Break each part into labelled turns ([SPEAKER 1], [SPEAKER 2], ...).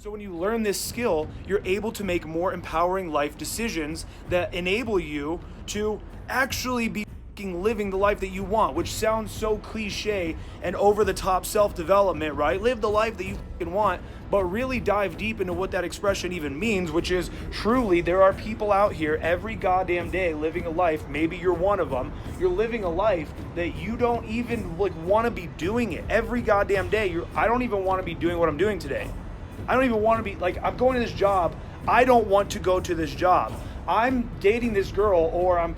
[SPEAKER 1] So when you learn this skill, you're able to make more empowering life decisions that enable you to actually be living the life that you want, which sounds so cliche and over the top self-development, right? Live the life that you want, but really dive deep into what that expression even means, which is truly there are people out here every goddamn day living a life, maybe you're one of them, you're living a life that you don't even want to be doing it every goddamn day. I don't even want to be doing what I'm doing today. I don't even want to be, I'm going to this job. I don't want to go to this job. I'm dating this girl, or I'm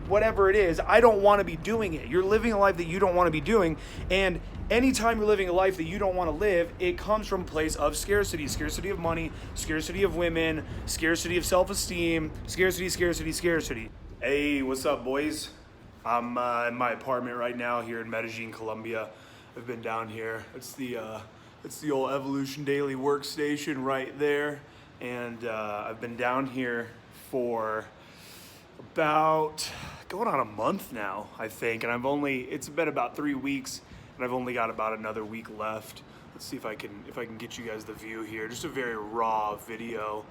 [SPEAKER 1] whatever it is. I don't want to be doing it. You're living a life that you don't want to be doing. And anytime you're living a life that you don't want to live, it comes from a place of scarcity. Scarcity of money, scarcity of women, scarcity of self-esteem, scarcity. Hey, what's up, boys? I'm in my apartment right now here in Medellin, Colombia. I've been down here. It's the old Evolution Daily workstation right there. And I've been down here for about going on a month now, I think. And it's been about 3 weeks, and I've only got about another week left. Let's see if I can get you guys the view here. Just a very raw video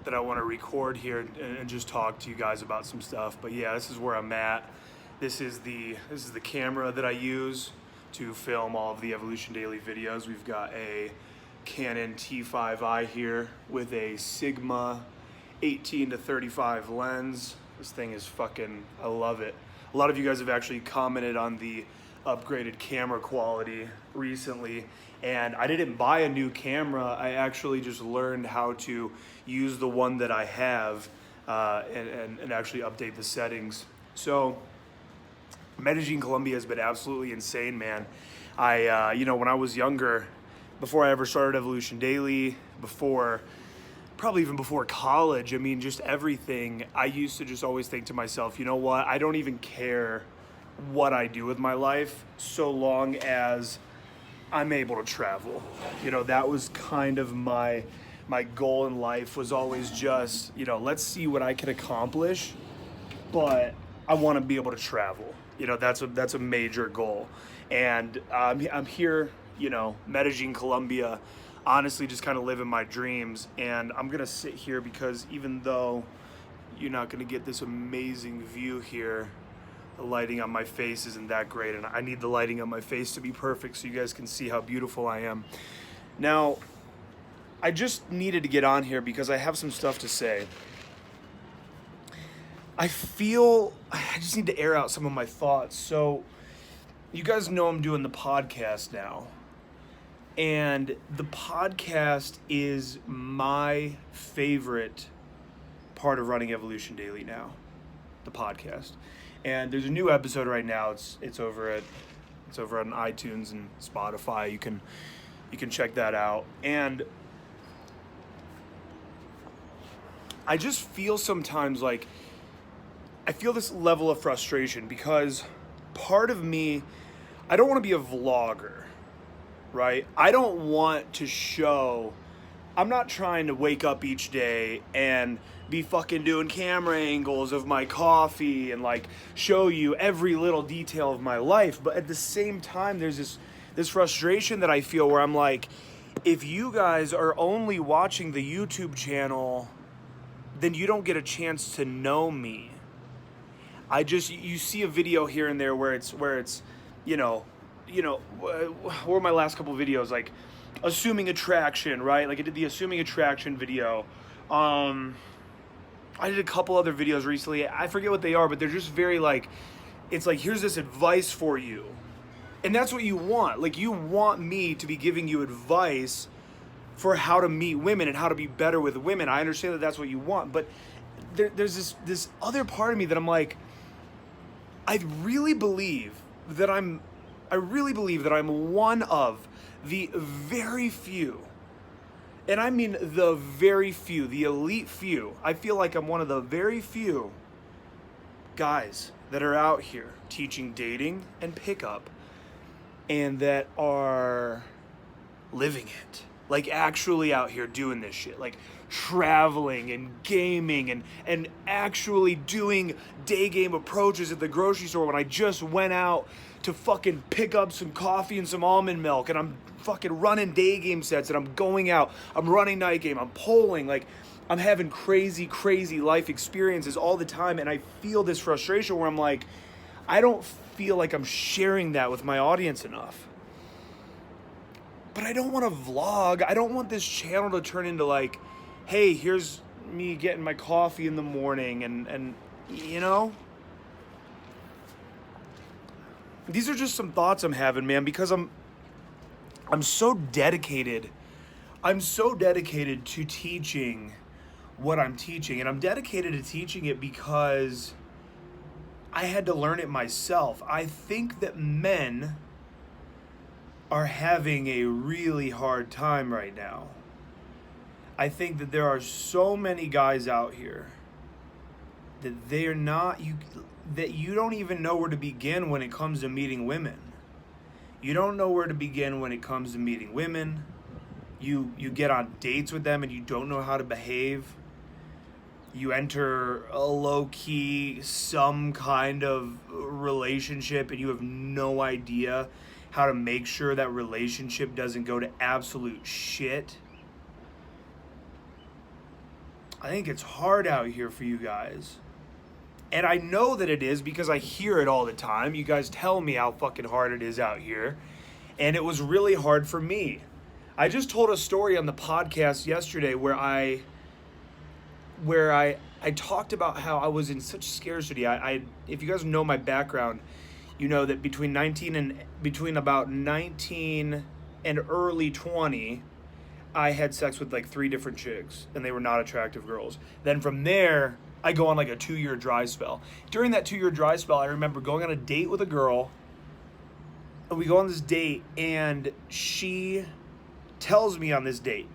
[SPEAKER 1] that I want to record here and just talk to you guys about some stuff. But yeah, this is where I'm at. This is the camera that I use to film all of the Evolution Daily videos. We've got a Canon T5i here with a Sigma 18-35 lens. This thing is I love it. A lot of you guys have actually commented on the upgraded camera quality recently, and I didn't buy a new camera. I actually just learned how to use the one that I have and actually update the settings. So Medellin, Colombia has been absolutely insane, man. When I was younger, before I ever started Evolution Daily, probably even before college, just everything, I used to just always think to myself, you know what, I don't even care what I do with my life so long as I'm able to travel. That was kind of my goal in life, was always just, let's see what I can accomplish, but I want to be able to travel. That's a major goal. And I'm here, Medellin, Colombia, honestly just kind of living my dreams. And I'm gonna sit here because even though you're not gonna get this amazing view here, the lighting on my face isn't that great, and I need the lighting on my face to be perfect so you guys can see how beautiful I am. Now, I just needed to get on here because I have some stuff to say. I just need to air out some of my thoughts. So you guys know I'm doing the podcast now. And the podcast is my favorite part of running Evolution Daily now, the podcast. And there's a new episode right now. It's over on iTunes and Spotify. You can check that out. And I just feel sometimes I feel this level of frustration because part of me, I don't want to be a vlogger. Right? I don't want to I'm not trying to wake up each day and be fucking doing camera angles of my coffee and show you every little detail of my life. But at the same time, there's this frustration that I feel where I'm if you guys are only watching the YouTube channel, then you don't get a chance to know me. You see a video here and there where it's were my last couple videos, assuming attraction, right? I did the assuming attraction video. I did a couple other videos recently. I forget what they are, but they're just very here's this advice for you. And that's what you want. You want me to be giving you advice for how to meet women and how to be better with women. I understand that that's what you want, but there's this other part of me that I'm I really believe that I'm one of the very few, and I mean the very few, the elite few. I feel like I'm one of the very few guys that are out here teaching dating and pickup and that are living it. Actually out here doing this shit. Traveling and gaming and actually doing day game approaches at the grocery store when I just went out to fucking pick up some coffee and some almond milk, and I'm fucking running day game sets and I'm going out, I'm running night game, I'm polling, like I'm having crazy life experiences all the time, and I feel this frustration where I'm like, I don't feel like I'm sharing that with my audience enough. But I don't want to vlog. I don't want this channel to turn into like, hey, here's me getting my coffee in the morning and you know? These are just some thoughts I'm having, man, because I'm so dedicated. I'm so dedicated to teaching what I'm teaching, and I'm dedicated to teaching it because I had to learn it myself. I think that men are having a really hard time right now. I think that there are so many guys out here that they're not, that you don't even know where to begin when it comes to meeting women. You don't know where to begin when it comes to meeting women. You get on dates with them and you don't know how to behave. You enter a low-key, some kind of relationship and you have no idea how to make sure that relationship doesn't go to absolute shit. I think it's hard out here for you guys. And I know that it is because I hear it all the time. You guys tell me how fucking hard it is out here. And it was really hard for me. I just told a story on the podcast yesterday where I talked about how I was in such scarcity. I if you guys know my background, you know that between about 19 and early 20, I had sex with like 3 different chicks, and they were not attractive girls. Then from there, I go on like a 2-year dry spell. During that 2-year dry spell, I remember going on a date with a girl, and we go on this date, and she tells me on this date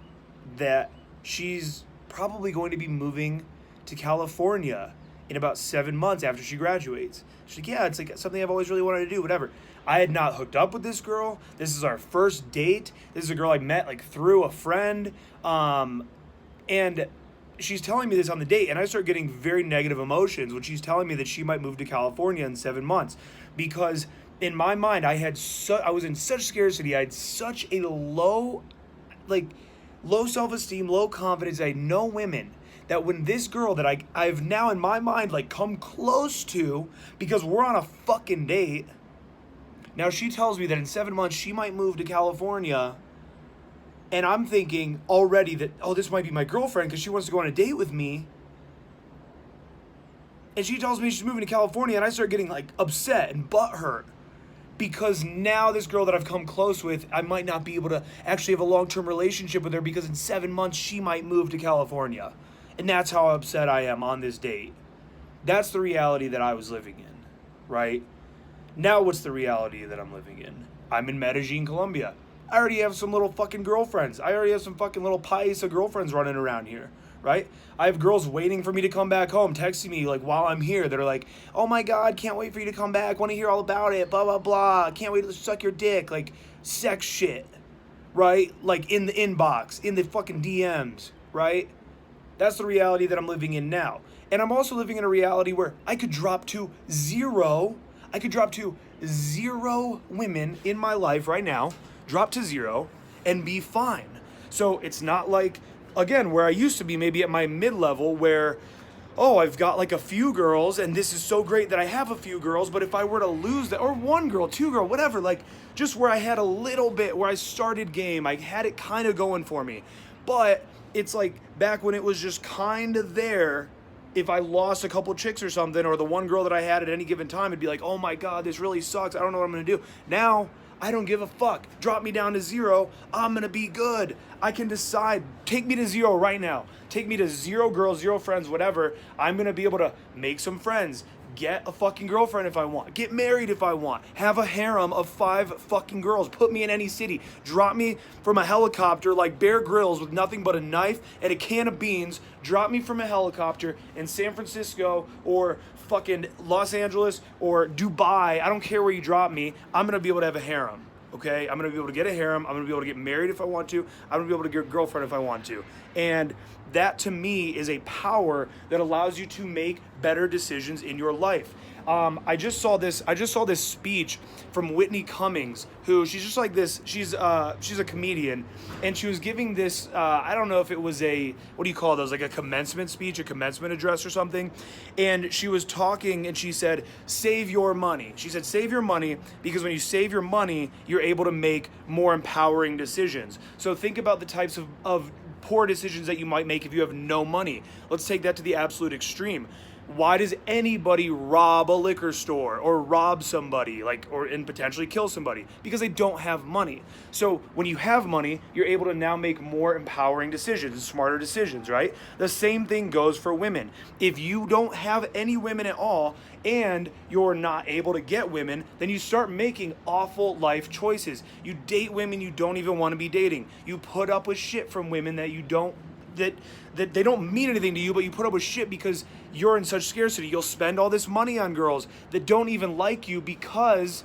[SPEAKER 1] that she's probably going to be moving to California in about 7 months after she graduates. She's like, yeah, it's like something I've always really wanted to do, whatever. I had not hooked up with this girl. This is our first date. This is a girl I met like through a friend. And she's telling me this on the date, and I start getting very negative emotions when she's telling me that she might move to California in 7 months. Because in my mind, I was in such scarcity. I had such a low self-esteem, low confidence. I had no women. That when this girl that I've now in my mind like come close to, because we're on a fucking date, now she tells me that in 7 months she might move to California, and I'm thinking already that, oh, this might be my girlfriend because she wants to go on a date with me, and she tells me she's moving to California, and I start getting like upset and butthurt because now this girl that I've come close with, I might not be able to actually have a long-term relationship with her because in 7 months she might move to California. And that's how upset I am on this date. That's the reality that I was living in, right? Now what's the reality that I'm living in? I'm in Medellin, Colombia. I already have some little fucking girlfriends. I already have some fucking little paisa girlfriends running around here, right? I have girls waiting for me to come back home, texting me like while I'm here. They're like, oh my God, can't wait for you to come back. Want to hear all about it, blah, blah, blah. Can't wait to suck your dick. Like sex shit, right? Like in the inbox, in the fucking DMs, right? That's the reality that I'm living in now. And I'm also living in a reality where I could drop to zero women in my life right now, drop to 0, and be fine. So it's not like, again, where I used to be maybe at my mid-level where, oh, I've got like a few girls, and this is so great that I have a few girls, but if I were to lose that, or 1 girl, 2 girl, whatever, like just where I had a little bit, where I started game, I had it kind of going for me. But it's like back when it was just kind of there, if I lost a couple chicks or something, or the 1 girl that I had at any given time, it'd be like, oh my God, this really sucks. I don't know what I'm going to do. Now, I don't give a fuck. Drop me down to 0. I'm going to be good. I can decide. Take me to 0 right now. Take me to 0 girls, 0 friends, whatever. I'm going to be able to make some friends. Get a fucking girlfriend if I want. Get married if I want. Have a harem of 5 fucking girls. Put me in any city. Drop me from a helicopter like Bear Grylls with nothing but a knife and a can of beans. Drop me from a helicopter in San Francisco or fucking Los Angeles or Dubai. I don't care where you drop me. I'm going to be able to have a harem. Okay? I'm going to be able to get a harem. I'm going to be able to get married if I want to. I'm going to be able to get a girlfriend if I want to. And that to me is a power that allows you to make better decisions in your life. I just saw this speech from Whitney Cummings, who she's just like this. She's a comedian, and she was giving this. I don't know if it was what do you call those? Like a commencement speech, a commencement address or something. And she was talking, and she said, "Save your money." She said, "Save your money because when you save your money, you're able to make more empowering decisions." So think about the types of poor decisions that you might make if you have no money. Let's take that to the absolute extreme. Why does anybody rob a liquor store or rob somebody and potentially kill somebody? Because they don't have money. So when you have money, you're able to now make more empowering decisions, smarter decisions, right? The same thing goes for women. If you don't have any women at all and you're not able to get women, then you start making awful life choices. You date women you don't even want to be dating. You put up with shit from women that that they don't mean anything to you, but you put up with shit because you're in such scarcity. You'll spend all this money on girls that don't even like you because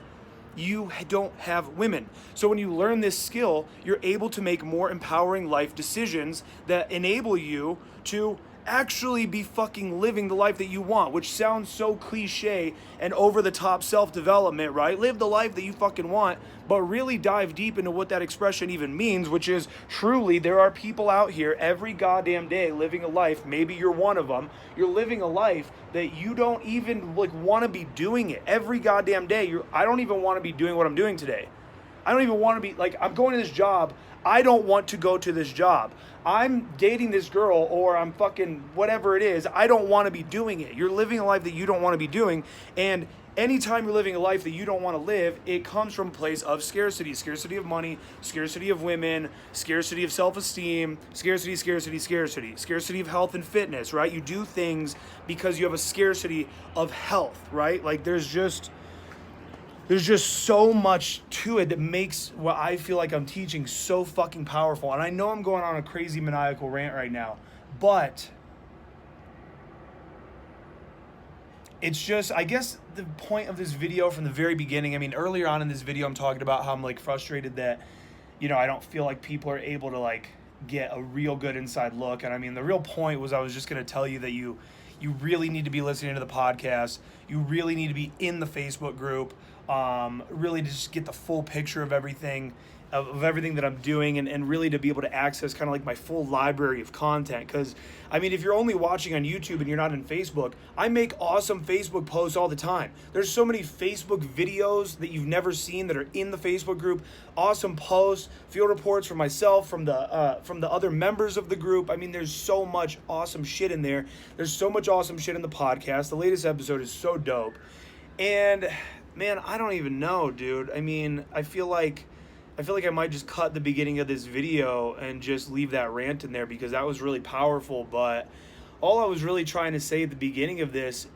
[SPEAKER 1] you don't have women. So when you learn this skill, you're able to make more empowering life decisions that enable you to actually be fucking living the life that you want, which sounds so cliche and over the top self-development, right? Live the life that you fucking want, but really dive deep into what that expression even means, which is truly there are people out here every goddamn day living a life, maybe you're one of them, you're living a life that you don't even want to be doing it every goddamn day. I don't even want to be doing what I'm doing today. I don't even want to be I'm going to this job. I don't want to go to this job. I'm dating this girl or I'm fucking whatever it is. I don't want to be doing it. You're living a life that you don't want to be doing. And anytime you're living a life that you don't want to live, it comes from a place of scarcity. Scarcity of money, scarcity of women, scarcity of self-esteem, scarcity of health and fitness, right? You do things because you have a scarcity of health, right? There's just so much to it that makes what I feel like I'm teaching so fucking powerful. And I know I'm going on a crazy maniacal rant right now, but it's just, I guess the point of this video from the very beginning, I mean, earlier on in this video, I'm talking about how I'm frustrated that, I don't feel like people are able to get a real good inside look. And I mean, the real point was I was just going to tell you that you really need to be listening to the podcast. You really need to be in the Facebook group. Really to just get the full picture of everything that I'm doing and really to be able to access kind of my full library of content. Because, I mean, if you're only watching on YouTube and you're not in Facebook, I make awesome Facebook posts all the time. There's so many Facebook videos that you've never seen that are in the Facebook group. Awesome posts, field reports from myself, from the other members of the group. I mean, there's so much awesome shit in there. There's so much awesome shit in the podcast. The latest episode is so dope. And man, I don't even know, dude. I mean, I feel like I might just cut the beginning of this video and just leave that rant in there because that was really powerful. But all I was really trying to say at the beginning of this,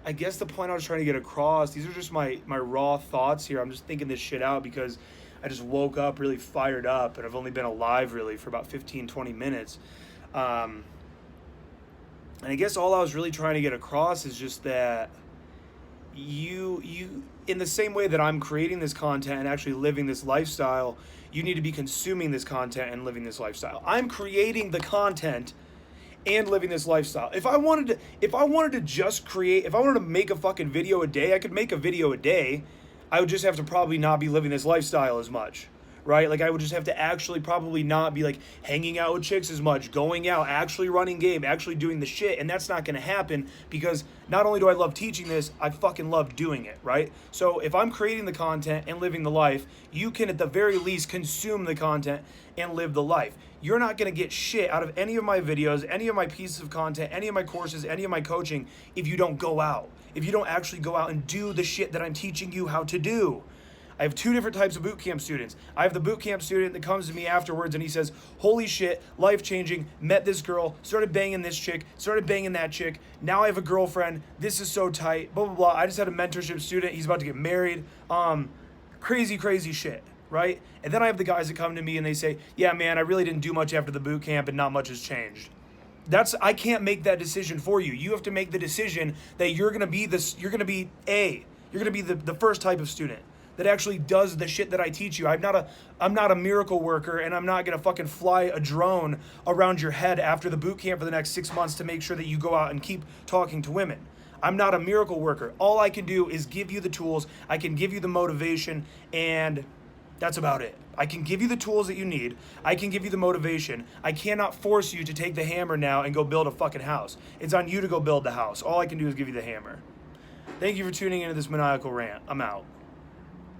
[SPEAKER 1] I guess the point I was trying to get across, these are just my raw thoughts here. I'm just thinking this shit out because I just woke up really fired up and I've only been alive really for about 15, 20 minutes. And I guess all I was really trying to get across is just that you in the same way that I'm creating this content and actually living this lifestyle, you need to be consuming this content and living this lifestyle. I'm creating the content and living this lifestyle. If I wanted to make a fucking video a day, I could make a video a day. I would just have to probably not be living this lifestyle as much. Right? I would just have to actually probably not be hanging out with chicks as much, going out, actually running game, actually doing the shit. And that's not going to happen because not only do I love teaching this, I fucking love doing it, right? So if I'm creating the content and living the life, you can at the very least consume the content and live the life. You're not going to get shit out of any of my videos, any of my pieces of content, any of my courses, any of my coaching if you don't go out, if you don't actually go out and do the shit that I'm teaching you how to do. I have two different types of bootcamp students. I have the bootcamp student that comes to me afterwards and he says, holy shit, life-changing, met this girl, started banging this chick, started banging that chick, now I have a girlfriend, this is so tight, blah, blah, blah. I just had a mentorship student, he's about to get married, crazy shit, right? And then I have the guys that come to me and they say, yeah, man, I really didn't do much after the bootcamp and not much has changed. I can't make that decision for you. You have to make the decision that you're going to be the first type of student that actually does the shit that I teach you. I'm not a miracle worker, and I'm not gonna fucking fly a drone around your head after the boot camp for the next 6 months to make sure that you go out and keep talking to women. I'm not a miracle worker. All I can do is give you the tools, I can give you the motivation, and that's about it. I can give you the tools that you need. I can give you the motivation. I cannot force you to take the hammer now and go build a fucking house. It's on you to go build the house. All I can do is give you the hammer. Thank you for tuning into this maniacal rant. I'm out.